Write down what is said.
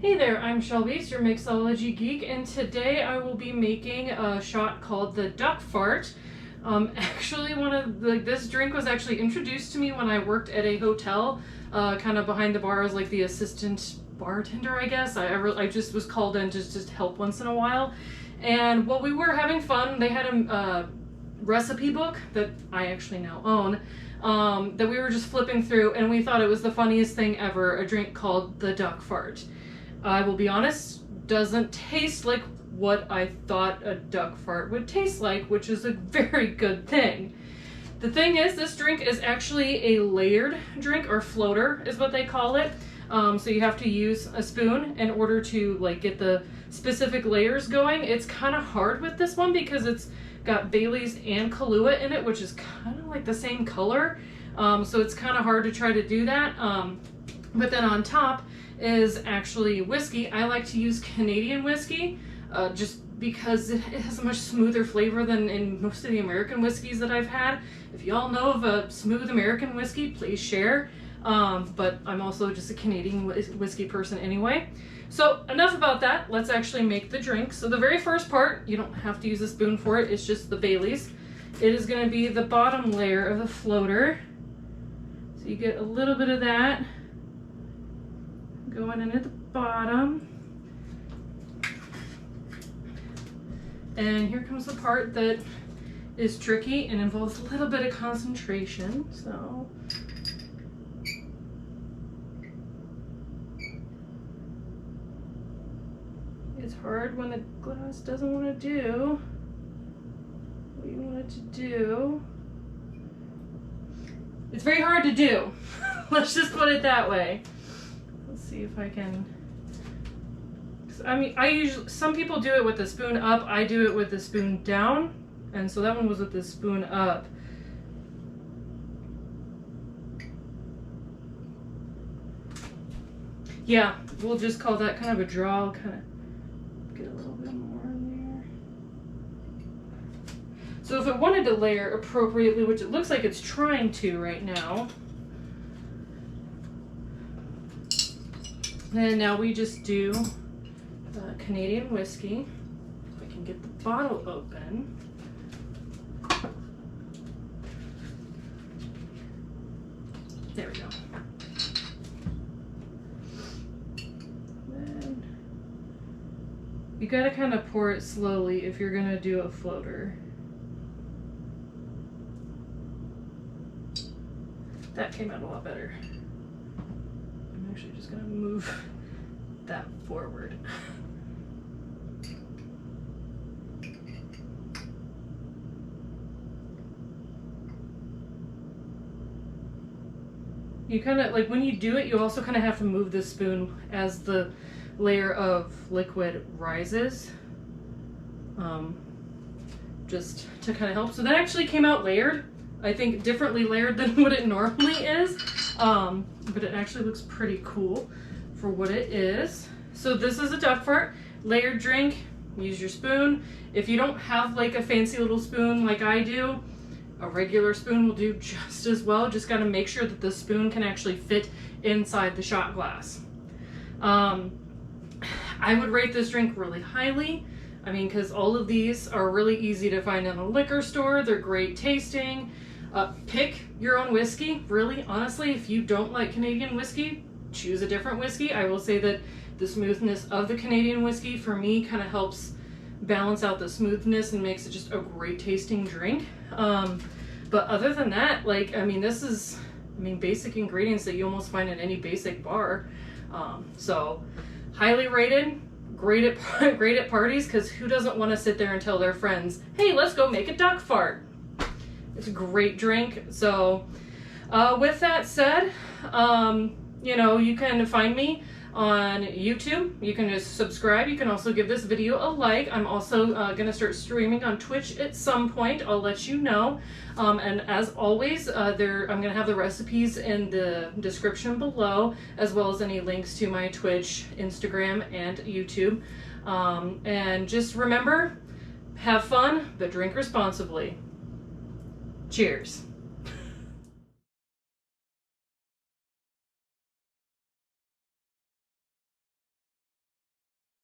Hey there, I'm Shelby, your mixology geek, and today I will be making a shot called the duck fart. Actually, this drink was actually introduced to me when I worked at a hotel, kind of behind the bar as like the assistant bartender, I guess. I just was called in to just help once in a while, and while we were having fun, they had a recipe book that I actually now own, that we were just flipping through, and we thought it was the funniest thing ever, a drink called the duck fart. I will be honest, doesn't taste like what I thought a duck fart would taste like, which is a very good thing. The thing is, this drink is actually a layered drink, or floater is what they call it. So you have to use a spoon in order to like get the specific layers going. It's kind of hard with this one because it's got Bailey's and Kahlua in it, which is kind of like the same color. So it's kind of hard to try to do that. But then on top is actually whiskey. I like to use Canadian whiskey just because it has a much smoother flavor than in most of the American whiskeys that I've had. If y'all know of a smooth American whiskey, please share. But I'm also just a Canadian whiskey person anyway. So enough about that. Let's actually make the drink. So the very first part, you don't have to use a spoon for it, it's just the Bailey's. It is going to be the bottom layer of the floater. So you get a little bit of that going in at the bottom. And here comes the part that is tricky and involves a little bit of concentration. So it's hard when the glass doesn't want to do what you want it to do. It's very hard to do. Let's just put it that way. Let's see if I can. I mean, some people do it with the spoon up. I do it with the spoon down, and so that one was with the spoon up. Yeah, we'll just call that kind of a draw. I'll kind of get a little bit more in there. So if it wanted to layer appropriately, which it looks like it's trying to right now, and now we just do Canadian whiskey. If I can get the bottle open. There we go. Then you gotta kind of pour it slowly if you're gonna do a floater. That came out a lot better. I'm actually just gonna move that forward. You kind of, like when you do it, you also kind of have to move the spoon as the layer of liquid rises, just to kind of help. So that actually came out layered. I think differently layered than what it normally is, but it actually looks pretty cool for what it is. So this is a duck fart, layered drink. Use your spoon. If you don't have like a fancy little spoon like I do, a regular spoon will do just as well. Just got to make sure that the spoon can actually fit inside the shot glass. I would rate this drink really highly. I mean, because all of these are really easy to find in a liquor store. They're great tasting. Pick your own whiskey. Really, honestly, if you don't like Canadian whiskey, choose a different whiskey. I will say that the smoothness of the Canadian whiskey for me kind of helps balance out the smoothness and makes it just a great tasting drink. But other than that, like, I mean, this is, basic ingredients that you almost find in any basic bar. So highly rated, great at parties, because who doesn't want to sit there and tell their friends, hey, let's go make a duck fart. It's a great drink. So with that said, you know, you can find me on YouTube. You can just subscribe. You can also give this video a like. I'm also going to start streaming on Twitch at some point. I'll let you know. And as always, I'm going to have the recipes in the description below, as well as any links to my Twitch, Instagram, and YouTube. And just remember, have fun, but drink responsibly. Cheers.